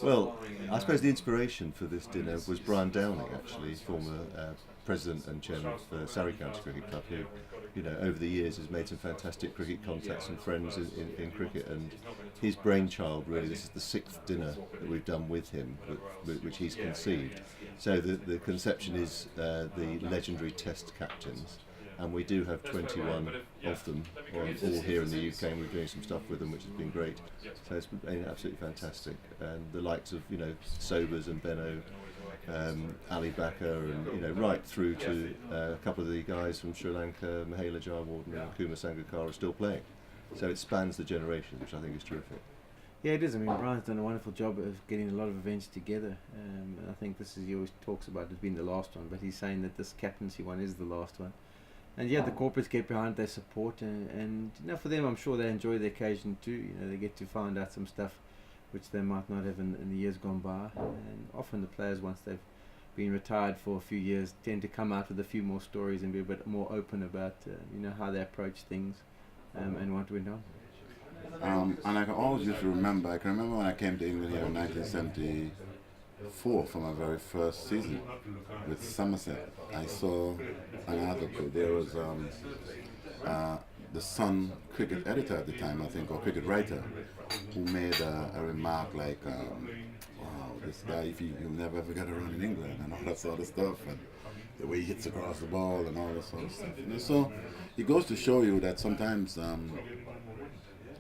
Well, I suppose the inspiration for this dinner was Brian Downing, actually, former president and chairman of Surrey County Cricket Club, who, over the years has made some fantastic cricket contacts and friends in cricket. And his brainchild, really, this is the sixth dinner that we've done with him, which he's conceived. So the conception is the legendary Test captains. And we do have 21 of them, all here in the UK, and we're doing some stuff with them, which has been great. So it's been absolutely fantastic. And the likes of, Sobers and Benno, Ali Bakar, and right through to a couple of the guys from Sri Lanka, Mahela Jayawardene and Kumar Sangakkara are still playing. So it spans the generations, which I think is terrific. Yeah, it is. I mean, Brian's done a wonderful job of getting a lot of events together. And I think this is, he always talks about it as being the last one, but he's saying that this captaincy one is the last one. And yeah, the corporates get behind their support, and for them, I'm sure they enjoy the occasion too. They get to find out some stuff which they might not have in the years gone by. And often the players, once they've been retired for a few years, tend to come out with a few more stories and be a bit more open about how they approach things and what went on. And I can always just remember. I can remember when I came to England here in 1974 for my very first season with Somerset. I saw an article. There was the Sun cricket editor at the time, I think, or cricket writer, who made a remark like, "Wow, this guy, you'll never ever get a run in England," and all that sort of stuff, and the way he hits across the ball and all that sort of stuff. So it goes to show you that sometimes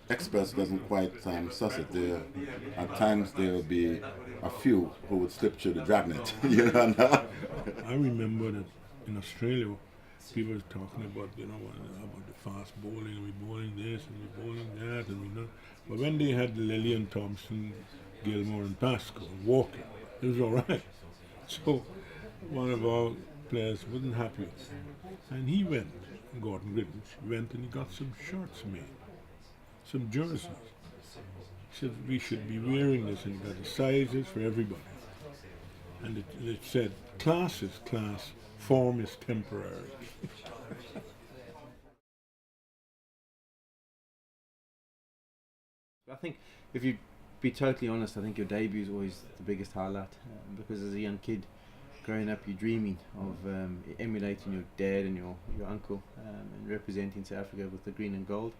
experts doesn't quite suss it. At times there will be a few who would slip through the dragnet. I remember that in Australia, people were talking about about the fast bowling, and we bowling this and we bowling that, and we know. But when they had Lillian Thompson, Gilmore, and Pascoe walking, it was all right. So one of our players wasn't happy, and he went. Gordon Greenwich went and he got some shirts made. Some jerseys. He said we should be wearing this, and got the sizes for everybody. And it said, class is class, form is temporary. I think, if you be totally honest, I think your debut is always the biggest highlight, because as a young kid, growing up, you're dreaming of emulating your dad and your uncle, and representing South Africa with the green and gold.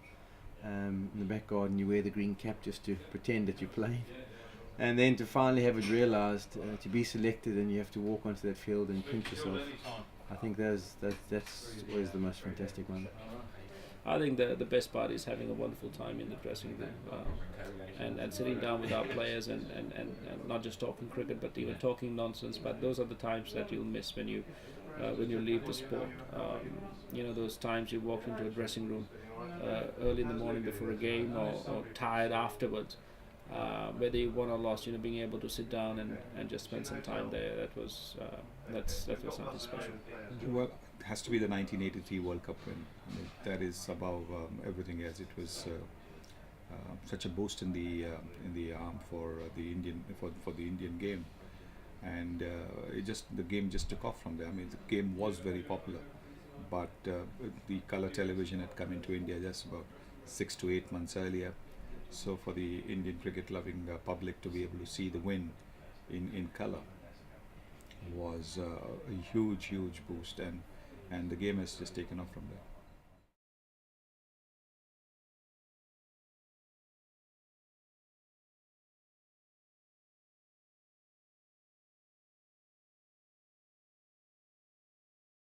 In the back garden, you wear the green cap just to pretend that you're playing, and then to finally have it realised, to be selected, and you have to walk onto that field and pinch yourself. I think that's always the most fantastic one. I think the best part is having a wonderful time in the dressing room, and sitting down with our players and not just talking cricket, but even talking nonsense. But those are the times that you'll miss when you leave the sport. Those times you walk into a dressing room early in the morning before a game, or tired afterwards, whether you won or lost, being able to sit down and just spend some time there, that was something special. Well, it has to be the 1983 World Cup win. I mean, that is above everything else. It was such a boost in the arm for the Indian game, and the game just took off from there. I mean, the game was very popular, but the colour television had come into India just about 6 to 8 months earlier. So for the Indian cricket-loving public to be able to see the win in colour was a huge boost, and the game has just taken off from there.